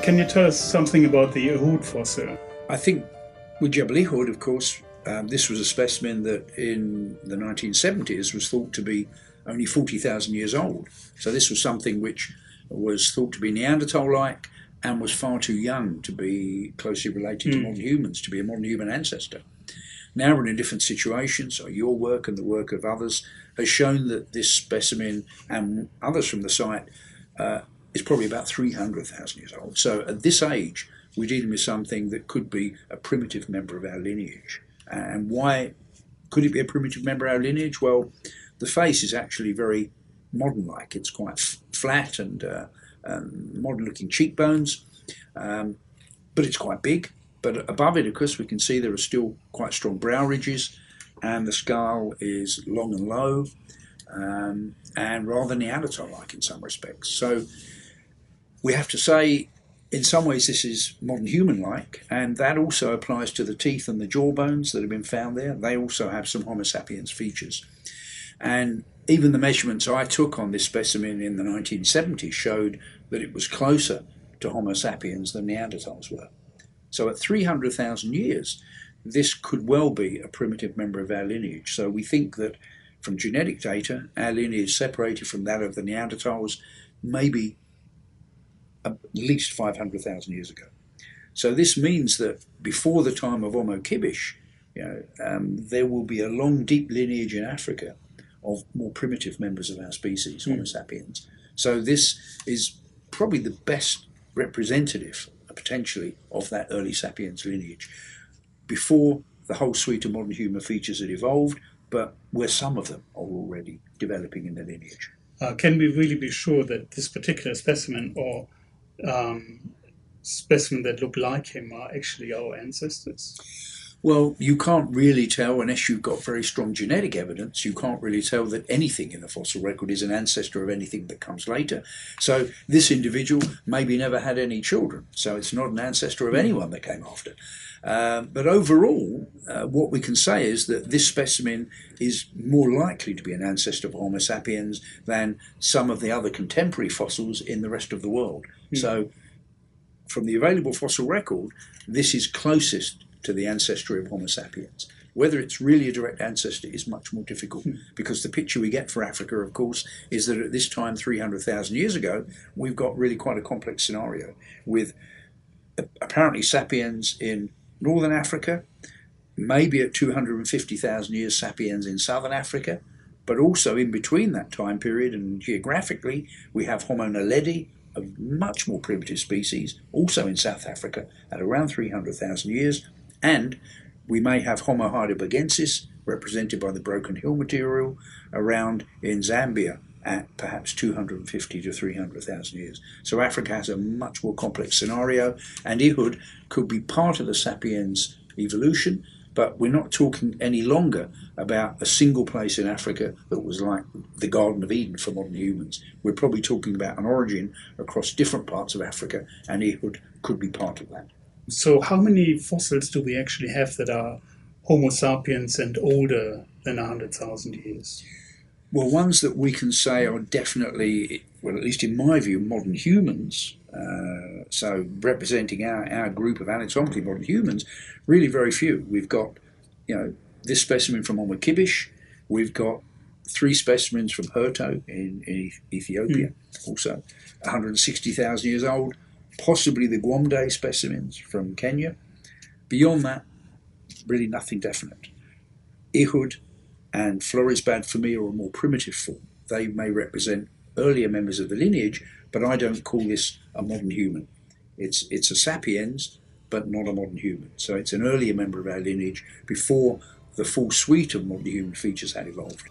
Can you tell us something about the Ehud fossil? I think with Jebel Ehud, of course, this was a specimen that in the 1970s was thought to be only 40,000 years old. So this was something which was thought to be Neanderthal-like and was far too young to be closely related to modern humans, to be a modern human ancestor. Now we're in a different situation, so your work and the work of others has shown that this specimen and others from the site is probably about 300,000 years old. So at this age, we're dealing with something that could be a primitive member of our lineage. And why could it be a primitive member of our lineage? Well, the face is actually very modern-like. It's quite flat and modern-looking cheekbones, but it's quite big. But above it, of course, we can see there are still quite strong brow ridges, and the skull is long and low, and rather Neanderthal-like in some respects. So we have to say, in some ways, this is modern human-like, and that also applies to the teeth and the jawbones that have been found there. They also have some Homo sapiens features. And even the measurements I took on this specimen in the 1970s showed that it was closer to Homo sapiens than Neanderthals were. So at 300,000 years, this could well be a primitive member of our lineage. So we think that from genetic data, our lineage separated from that of the Neanderthals maybe at least 500,000 years ago. So this means that before the time of Homo kibish, there will be a long, deep lineage in Africa of more primitive members of our species, Homo sapiens. So this is probably the best representative, potentially, of that early sapiens lineage, before the whole suite of modern human features had evolved, but where some of them are already developing in the lineage. Can we really be sure that this particular specimen or specimen that look like him are actually our ancestors? Well, you can't really tell unless you've got very strong genetic evidence. You can't really tell that anything in the fossil record is an ancestor of anything that comes later. So this individual maybe never had any children, so it's not an ancestor of anyone that came after. But overall, what we can say is that this specimen is more likely to be an ancestor of Homo sapiens than some of the other contemporary fossils in the rest of the world. So from the available fossil record, this is closest to the ancestry of Homo sapiens. Whether it's really a direct ancestor is much more difficult, because the picture we get for Africa, of course, is that at this time, 300,000 years ago, we've got really quite a complex scenario with apparently sapiens in northern Africa, maybe at 250,000 years sapiens in southern Africa, but also in between that time period and geographically, we have Homo naledi, a much more primitive species, also in South Africa at around 300,000 years, and we may have Homo heidelbergensis, represented by the broken hill material, around in Zambia at perhaps 250 to 300,000 years. So Africa has a much more complex scenario, and Ehud could be part of the sapiens evolution, but we're not talking any longer about a single place in Africa that was like the Garden of Eden for modern humans. We're probably talking about an origin across different parts of Africa, and Ehud could be part of that. So how many fossils do we actually have that are Homo sapiens and older than 100,000 years? Well, ones that we can say are definitely, well, at least in my view, modern humans, so representing our group of anatomically modern humans, really very few. We've got, this specimen from Homo kibish, we've got 3 specimens from Herto in Ethiopia, also 160,000 years old, possibly the Gwomde specimens from Kenya. Beyond that, really nothing definite. Ehud and Florisbad for me are a more primitive form. They may represent earlier members of the lineage, but I don't call this a modern human. It's a sapiens, but not a modern human. So it's an earlier member of our lineage before the full suite of modern human features had evolved.